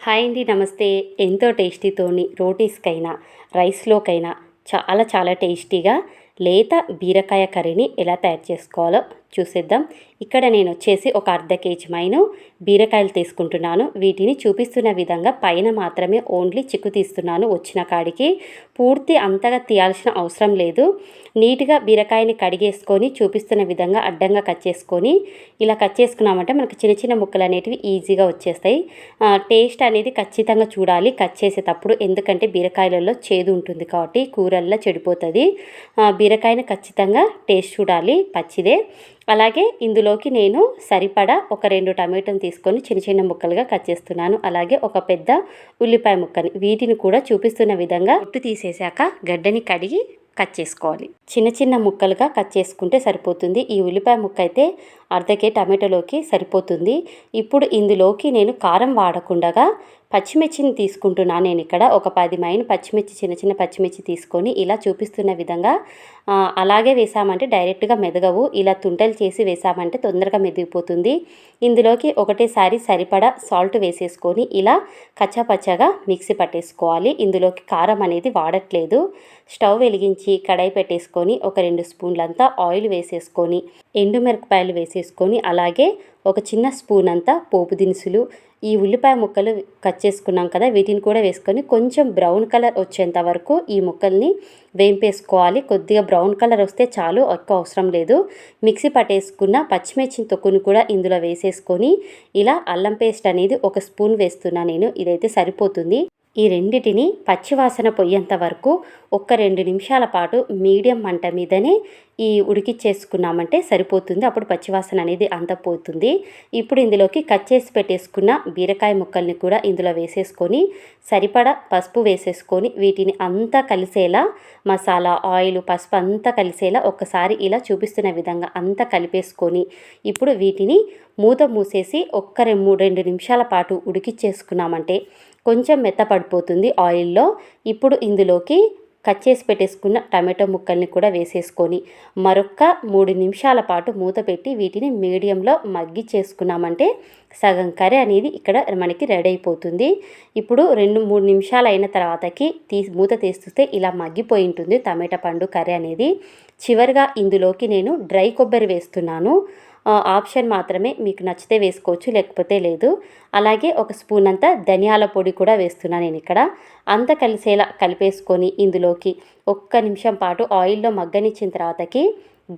Hi అండి, నమస్తే. ఎంతో టేస్టీతోని రోటీస్కైనా రైస్లోకైనా చాలా చాలా టేస్టీగా లేత బీరకాయ కర్రీని ఎలా తయారు చేసుకోవాలో చూసేద్దాం. ఇక్కడ నేను వచ్చేసి ఒక అర్ధ కేజీ మైను బీరకాయలు తీసుకుంటున్నాను. వీటిని చూపిస్తున్న విధంగా పైన మాత్రమే ఓన్లీ చిక్కు తీస్తున్నాను. వచ్చిన కాడికి పూర్తి అంతగా తీయాల్సిన అవసరం లేదు. నీట్గా బీరకాయని కడిగేసుకొని చూపిస్తున్న విధంగా అడ్డంగా కట్ చేసుకొని ఇలా కట్ చేసుకున్నామంటే మనకు చిన్న చిన్న ముక్కలు అనేటివి ఈజీగా వచ్చేస్తాయి. టేస్ట్ అనేది ఖచ్చితంగా చూడాలి కట్ చేసేటప్పుడు, ఎందుకంటే బీరకాయలలో చేదు ఉంటుంది కాబట్టి కూరల్లో చెడిపోతుంది. బీరకాయని ఖచ్చితంగా టేస్ట్ చూడాలి పచ్చిదే. అలాగే ఇందులోకి నేను సరిపడా ఒక 2 టమాటాలు తీసుకొని చిన్న చిన్న ముక్కలుగా కట్ చేస్తున్నాను. అలాగే ఒక పెద్ద ఉల్లిపాయ ముక్కని వీటిని కూడా చూపిస్తున్న విధంగా పొట్టు తీసేసాక గడ్డని కడిగి కట్ చేసుకోవాలి. చిన్న చిన్న ముక్కలుగా కట్ చేసుకుంటే సరిపోతుంది. ఈ ఉల్లిపాయ ముక్క అయితే అర్ధకే టమాటోలోకి సరిపోతుంది. ఇప్పుడు ఇందులోకి నేను కారం వాడకుండా పచ్చిమిర్చిని తీసుకుంటున్నాను. నేను ఇక్కడ ఒక 10 మైన్ పచ్చిమిర్చి, చిన్న చిన్న పచ్చిమిర్చి తీసుకొని ఇలా చూపిస్తున్న విధంగా అలాగే వేసామంటే డైరెక్ట్గా మెదగవు. ఇలా తుంటలు చేసి వేసామంటే తొందరగా మెదిగిపోతుంది. ఇందులోకి ఒకటేసారి సరిపడా సాల్ట్ వేసేసుకొని ఇలా కచ్చాపచ్చాగా మిక్సీ పట్టేసుకోవాలి. ఇందులోకి కారం అనేది వాడట్లేదు. స్టవ్ వెలిగించి కడాయి పెట్టేసుకొని ఒక 2 స్పూన్లంతా ఆయిల్ వేసేసుకొని ఎండుమిరపకాయలు వేసేసుకొని అలాగే ఒక చిన్న స్పూన్ అంతా పోపు దినుసులు, ఈ ఉల్లిపాయ ముక్కలు కట్ చేసుకున్నాం కదా వీటిని కూడా వేసుకొని కొంచెం బ్రౌన్ కలర్ వచ్చేంత వరకు ఈ ముక్కల్ని వేంపేసుకోవాలి. కొద్దిగా బ్రౌన్ కలర్ వస్తే చాలు, ఎక్కువ అవసరం లేదు. మిక్సీ పట్టేసుకున్న పచ్చిమిర్చి తొక్కును కూడా ఇందులో వేసేసుకొని ఇలా అల్లం పేస్ట్ అనేది ఒక స్పూన్ వేస్తున్నా నేను. ఇదైతే సరిపోతుంది. ఈ రెండిటిని పచ్చివాసన పొయ్యేంత వరకు ఒక 2 నిమిషాల పాటు మీడియం మంట మీదనే ఉడికిచ్చేసుకున్నామంటే సరిపోతుంది. అప్పుడు పచ్చివాసన అనేది అంత పోతుంది. ఇప్పుడు ఇందులోకి కట్ చేసి పెట్టేసుకున్న బీరకాయ ముక్కల్ని కూడా ఇందులో వేసేసుకొని సరిపడా పసుపు వేసేసుకొని వీటిని అంతా కలిసేలా మసాలా, ఆయిల్, పసుపు అంతా కలిసేలా ఒక్కసారి ఇలా చూపిస్తున్న విధంగా అంతా కలిపేసుకొని ఇప్పుడు వీటిని మూత మూసేసి ఒక 2 నిమిషాల పాటు ఉడికిచ్చేసుకున్నామంటే కొంచెం మెత్తపడిపోతుంది ఆయిల్లో. ఇప్పుడు ఇందులోకి కట్ చేసి పెట్టేసుకున్న టమాటో ముక్కల్ని కూడా వేసేసుకొని మరొక 3 నిమిషాల పాటు మూత పెట్టి వీటిని మీడియంలో మగ్గిచ్చేసుకున్నామంటే సగం కర్రీ అనేది ఇక్కడ మనకి రెడీ అయిపోతుంది. ఇప్పుడు 2-3 నిమిషాలు అయిన తర్వాతకి మూత తీస్తే ఇలా మగ్గిపోయి ఉంటుంది టమాటా పండు కర్రీ అనేది. చివరిగా ఇందులోకి నేను డ్రై కొబ్బరి వేస్తున్నాను. ఆప్షన్ మాత్రమే, మీకు నచ్చితే వేసుకోవచ్చు లేకపోతే లేదు. అలాగే ఒక స్పూన్ అంతా ధనియాల పొడి కూడా వేస్తున్నాను నేను ఇక్కడ. అంత కలిసేలా కలిపేసుకొని ఇందులోకి 1 నిమిషం పాటు ఆయిల్లో మగ్గనిచ్చిన తర్వాతకి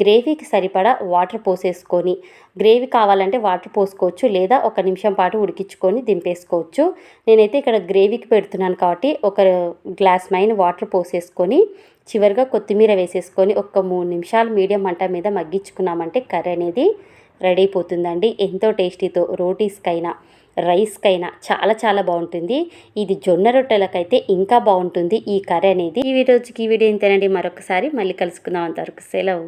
గ్రేవీకి సరిపడా వాటర్ పోసేసుకొని, గ్రేవీ కావాలంటే వాటర్ పోసుకోవచ్చు లేదా 1 నిమిషం పాటు ఉడికించుకొని దింపేసుకోవచ్చు. నేనైతే ఇక్కడ గ్రేవీకి పెడుతున్నాను కాబట్టి ఒక గ్లాస్ మైన్ వాటర్ పోసేసుకొని చివరిగా కొత్తిమీర వేసేసుకొని ఒక 3 నిమిషాలు మీడియం మంట మీద మగ్గించుకున్నామంటే కర్రీ అనేది రెడీ అయిపోతుందండి. ఎంతో టేస్టీతో రోటీస్కైనా రైస్కైనా చాలా చాలా బాగుంటుంది. ఇది జొన్న రొట్టెలకైతే ఇంకా బాగుంటుంది ఈ కర్రీ అనేది. ఈ వీడియో ఇంతేనండి. మరొకసారి మళ్ళీ కలుసుకుందాం. అంతవరకు సెలవు.